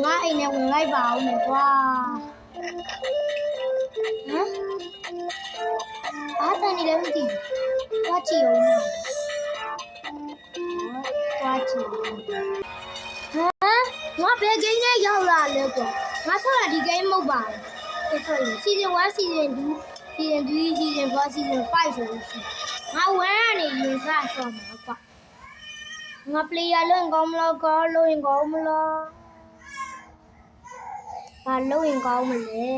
ငါအိမ်နဲ့ဝင်လိုက်ပါဦးမယ်ကွာဟမ်ဘာတန်နေလဲမသိဘူးတွားကြည့်အောင်နော်တွားကြည့်ဟမ်ငါဘယ်ဂိမ်းနဲ့ရောက်လာလဲကွာငါဆော့တာဒီဂိမ်းမဟုတ်ပါဘူးဆိုရင် season 1 season 2 season 3 season 4 season 5ဆိုလို့ရှိရင်ငါဝမ်းကနေရင်စားဆော့မှာကွာငါ player လုံးကောင်းမလားကောလုံးရင်ကောင်းမလားဘာလုံးရင်ကောင်းမလဲ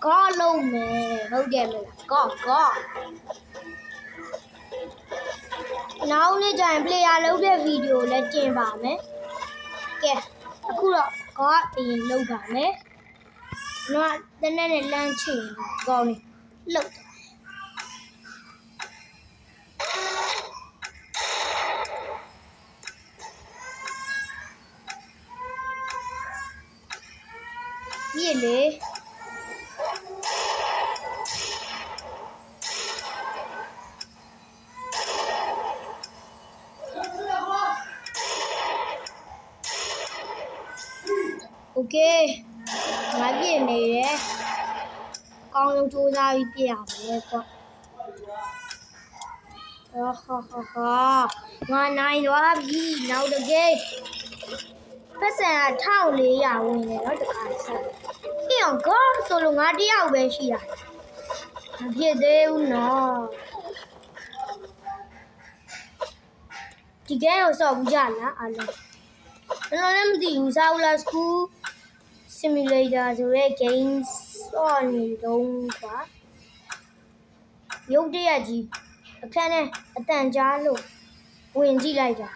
ကောလုံးမယ်ဟုတ်တယ်မလားကောနောက်နေ့ကျရင် player လုံးတဲ့ဗီဒီယိုလည်းတင်ပါမယ်ကဲအခုတော့ကောအရင်လုပ်ပါမယ်တော့တနေ့နဲ့လမ်းချင်ကောင်းနေလုပ်မြေလေโอเคငါပြည့်နေတယ်အကောင်းဆုံးစူးစမ်းပြီးပြည့်ရမယ်ကွာဟာငါနိုင်သွားပြီနောက်တစ်ကိန်းပတ်စံ1400ဝင်တယ်နော်တခါဆက်ပြီးအောင်ကောဆိုလို့ငါတယောက်ပဲရှိတာမဖြစ်သေးဘူးနော်ဒီကိန်းကိုစော့ဘူးကြလားအားလုံးကျွန်တော်လည်းမသိဘူးစာအုပ်လား school simulator ဆိုတဲ့ game စော့နေတော့ကွာရုပ်တရက်ကြီးအခန်းနဲ့အတန်ကြားလို့ဝင်ကြည့်လိုက်တာ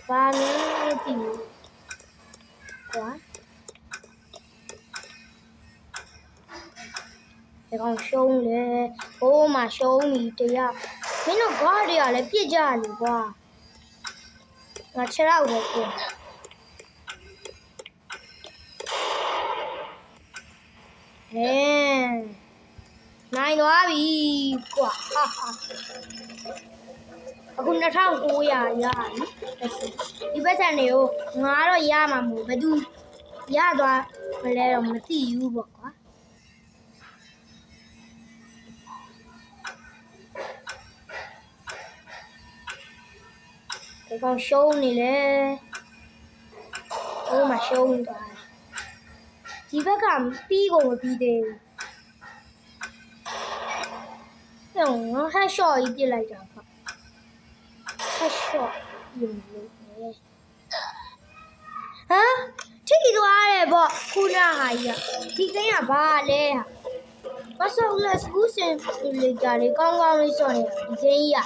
ဘာလို့မသိဘူးကွာဒီကောင်ရှုံးလေဟိုးမှာရှုံးပြီတရားမင်းတို့ကားတွေကလည်းပြစ်ကြတယ်ကွာငါခြေထောက်ပဲပြင်နိုင်သွားပြီကွာအခု2900ရပြီဒီပတ်စံတွေကိုငါတော့ရမှာမဟုတ်ဘယ်သူရသွားမလဲတော့မသိဘူးပေါ့ကွာဒီကောင်ရှုံးနေလေဟိုမှာရှုံးသွားတယ်ဒီဘက်ကပြီးကုန်မပြီးသေးဘူးငါဟက်ရှော့ကြီးပြစ်လိုက်တာပေါ့ဟက်ရှော့ယူလို့ပဲဟာထိသွားတယ်ပေါ့ခုနဟာကြီးဒီကိန်းကဘာလဲဟာမဆောက်လက်စကူးစင်လေကြလေကောင်းကောင်းလေးစော့နေတာ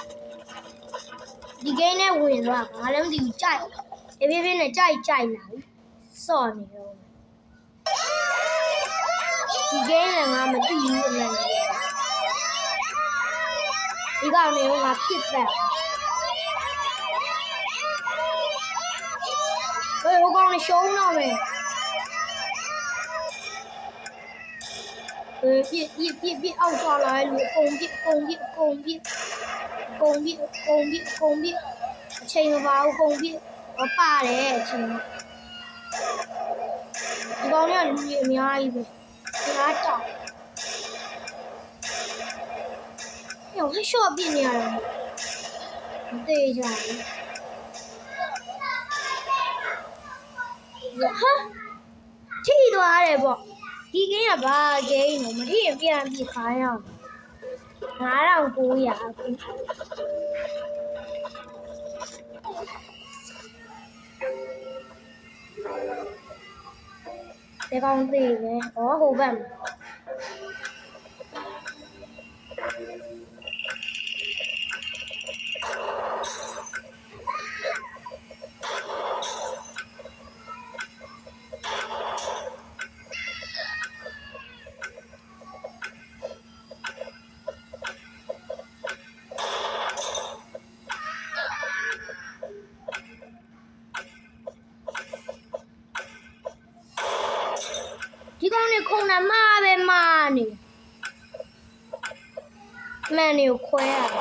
ဒီကိန်းနဲ့ဝင်သွားငါလည်းမသိဘူးကြိုက်တပြေးပြေးနဲ့ကြိုက်လာပြီစော့နေတော့ဒီကိန်းလည်းငါမသိဘူးအမှန်ဒီကောင်နေငါပြစ်တယ်ဟိုကောင်လည်းရှုံးတော့မယ်ပြစ်အောက်သွားလာလို့အကုန်ပြစ်အချိန်မပါဘူးကုန်ပြစ်ပါတယ်အချိန်ဒီကောင်ကလူကြီးအများကြီးပဲငါတောက်ဟဲ့ဟဲ့ရှော့ပြနေရတယ်မသေးကြဘူးဟာထိသွားတယ်ပေါ့ဒီကိန်းကဘာကိန်းလို့မထိရင်ပြန်ပြခါရအောင်9900အခုဒီကောင်သေးလေဟောဟိုဘက်ဒီကောင်နေခုံတာမှားပဲမှားနေမှန်နေကိုခွဲရတယ်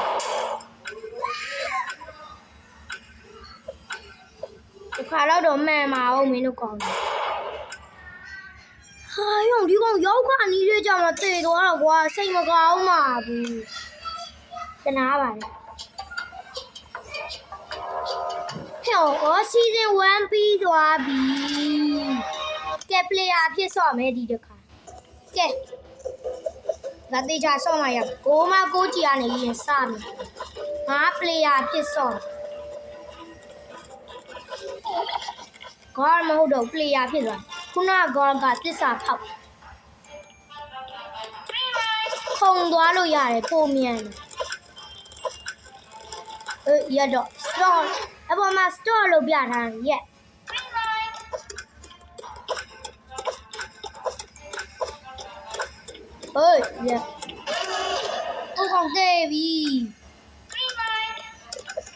ခါတော့မှန်ပါအောင်မင်းတို့ကောင်းတယ်ဟာယုံဒီကောင်ရောက်ခါနီးတဲ့ကြောင်တော့တေသွားတော့ကွာစိတ်မကောင်းပါဘူးတနာပါလေဟဲ့အော်စီဇန်1ပြီးသွားပြီကဲ player အဖြစ်ဆော့မယ်ဒီတစ်ခါကဲဒါတေချာဆော့မှရကိုမကိုကြီးကနေရင်စမယ်ငါ player အဖြစ်ဆော့God မဟုတ်တော့ player ဖြစ်သွားခုနက God ကသစ္စာဖောက်ခုံသွားလို့ရတယ်ပုံမြန်ရတော့ store အပေါ်မှာ store လို့ပြထားတယ်ရက်ဟေးရက်ကိုကောင်သေးပြီ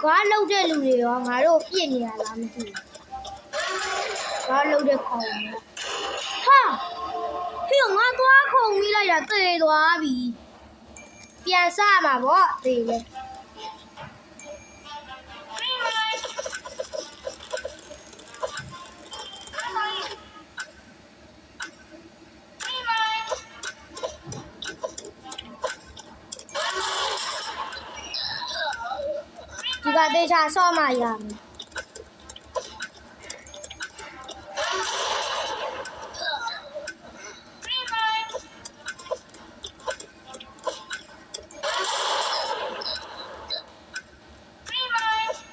God လောက်တဲ့လူတွေရောငါတို့ပြစ်နေရလားမသိဘူးGod လောက်တဲ့ကောင်ဟာဟေ့ငါသွားခုံမိလိုက်တာသေသွားပြီပြန်စမှာပေါ့သေလေဒီကတေချာဆော့မှရမယ်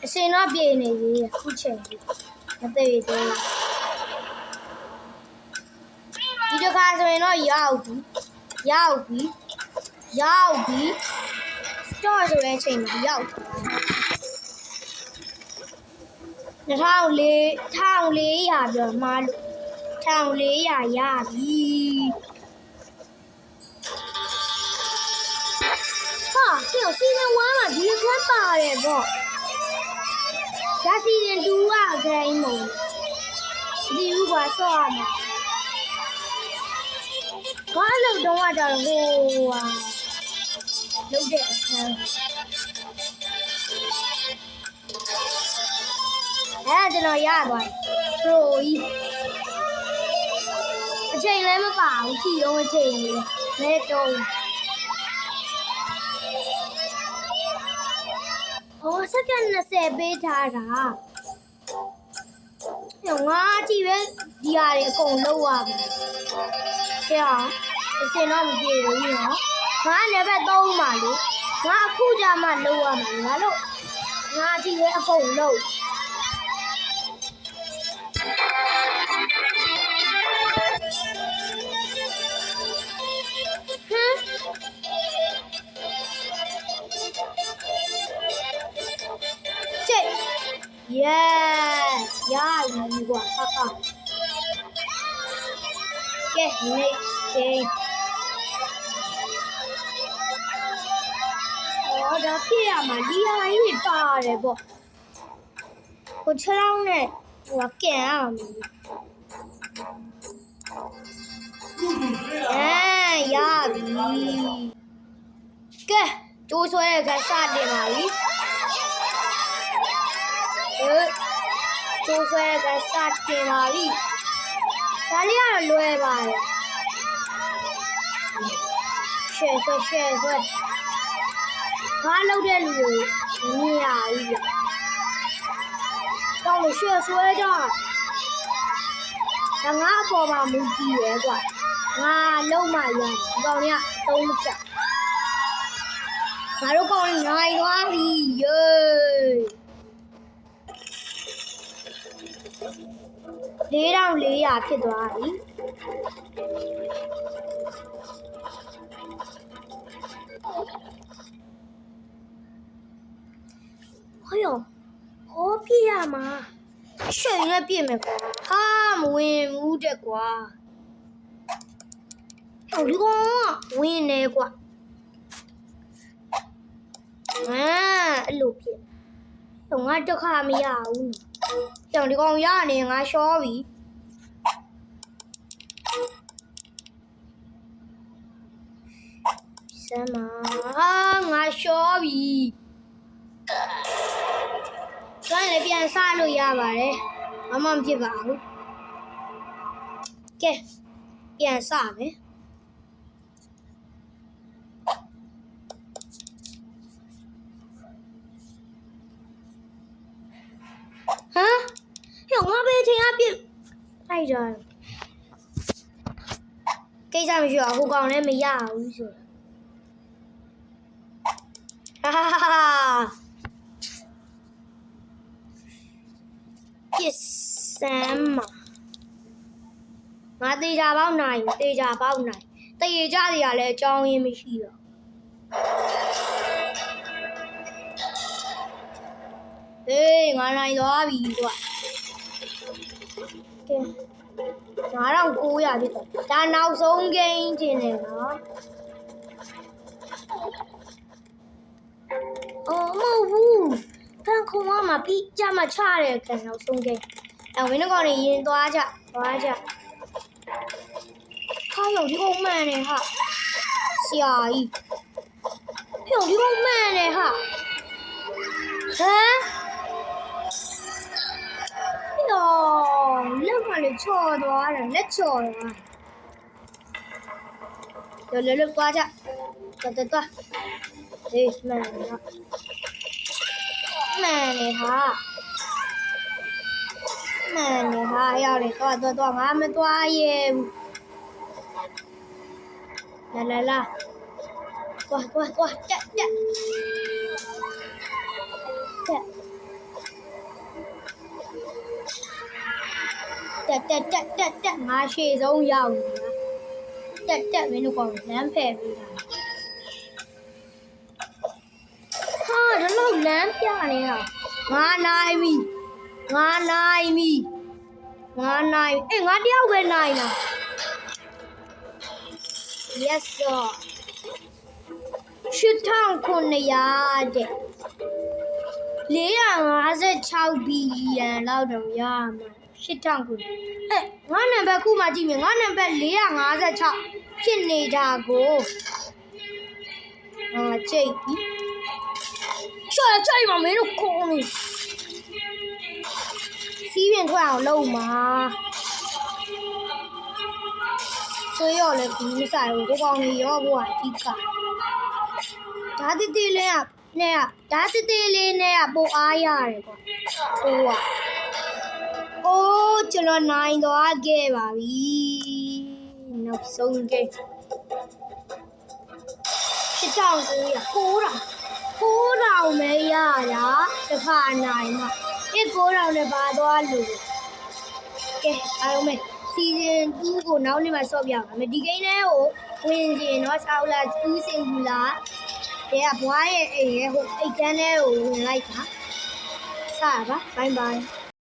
အရှင်တော့ပြေနေပြီခုချိန်ကြီးမသေးသေးဒီတစ်ခါဆိုရင်တော့ရောက်ပြီတော့ဆိုတဲ့အချိန်မှာရောက်1400ပြောမှာလို့1400ရပြီဟာဒီစီဇန်1မှာဒီအခန်းပါတယ်ပေါ့ဒါစီဇန်2ကအခိုင်းမုံဒီဥပါဆော့ရမှာဘာလို့တော့ကြတော့ဟိုဟာလုပ်တဲ့အခန်းကျွန်တော်ရသွားပြီပရိုကြီးအချိန်လည်းမပါဘူးကြည့်ရောအချိန်လေးလဲတုံးစက္ကန့်20ပေးထားတာငါကြည့်ပဲဒီဟာတွေအကုန်လုံးရပြီဟဲ့အောင်အစင်တော့မပြေဘူးနော်ငါလည်းပဲ3ပါလေငါအခုကြမှလုံးရမှာငါလို့ငါကြည့်ပဲအကုန်လုံးYes, yeah, you got papa. Get next game. Oh, that's here, my dear. I need to go. What's wrong there? What can yeah. Get. Those were the Saturday, Mary. ကျိုးဆွဲကစတင်ပါပြီဒါလေးကတော့လွယ်ပါတယ်ရှယ်ဆွဲဘာလုပ်တဲ့လူကိုမမြင်ရဘူးပြတော့လို့ရှယ်ဆွဲကြဒါငါအပေါ်မှာမူကြည့်ရဲကွာငါလုံးမရဒီကောင်က3ချက်ငါတို့ကောင်နိုင်သွားပြီယေ4400ဖြစ်သွားပြီဟောပြရမှာရှယ်နဲ့ပြည့်မယ်ကွာဟာမဝင်ဘူးတဲ့ကွာဒီကောင်ဝင်နေကွာအဲ့လိုပြည့်ငါတစ်ခါမရဘူးကြောင်ဒီကောင်ရနေငါရှောပြီစမ်းမငါရှောပြီကျွမ်းလည်းပြန်စားလို့ရပါတယ် မဖြစ်ပါဘူးကဲပြန်စမယ်ဟမ်ဟဲ့ငါပဲချင်းအပြစ်လိုက်ကြကိစ္စမရှိတော့ဟိုကောင်လည်းမရဘူးဆိုဟာပစ်စမ်းမငါတေချာပေါက်နိုင်တေချာပေါက်နိုင်တရေကြတွေကလည်းအကြောင်းရင်းမရှိတော့ဟေးငါနိုင်သွားပြီကွာကဲ9900ဖြစ်တယ်ဒါနောက်ဆုံးဂိမ်းတင်တယ်နော်အော်မဟုတ်ဘူးဖန်ခုံကမှပြီးကြမှာချတယ်ခံနောက်ဆုံးဂိမ်းဝင်းကောင်နေရင်သွားကြခါရုံဒီကောင်မှန်တယ်ဟာဆရာကြီးဟဲ့ဒီကောင်မှန်တယ်ဟာဟမ်လက်ကလည်းချော်သွားတယ်လက်ချော်သွားလောသွားကြသွားဟေးမှန်တယ်ဟာရောက်တယ်သွားငါမသွားရဲ့ဘူးလာသွားတက်ငါရှေ့ဆုံးရောက်နေတာတက်မင်းတို့ကောင်လမ်းဖယ်ပေးတာဟာဒါတော့လမ်းပြနေတာငါနိုင်ပြီငါတယောက်ပဲနိုင်တာ yes sir 8900တဲ့456ဘီလီယံလောက်တော့ရမှာ8900ငါနံပါတ်ခုမှကြည့်မယ်ငါနံပါတ်456ဖြစ်နေတာကိုကြိတ်ပြီရှေ့ကြိတ်မှာမင်းတို့ခေါင်းနေစီးပြင်ထွက်အောင်လုပ်မှာဆွေးရော်လည်းဘူးမဆိုင်ဘူးကိုကောင်ကြီးရောဘွားအဓိကဓာတ်တေးလေးနဲ့ပိုအားရတယ်ကွာဟိုကအိုးကျွန်တော်နိုင်သွားခဲ့ပါပြီနောက်ဆုံးဂိမ်း900မဲရတာတစ်ခါနိုင်မှာ900နဲ့ပါသွားလို့ကဲအားလုံးပဲစီဇန်2ကိုနောက်နေ့မှဆော့ပြပါမယ်ဒီဂိမ်းလေးကိုဝင်ကျင်တော့6လ2စင်ဘူးလားတဲ့ဘွားရဲ့အိမ်ရဲ့ဟိုအိတ်ကန်းလေးကိုဝင်လိုက်တာစပါဘိုင်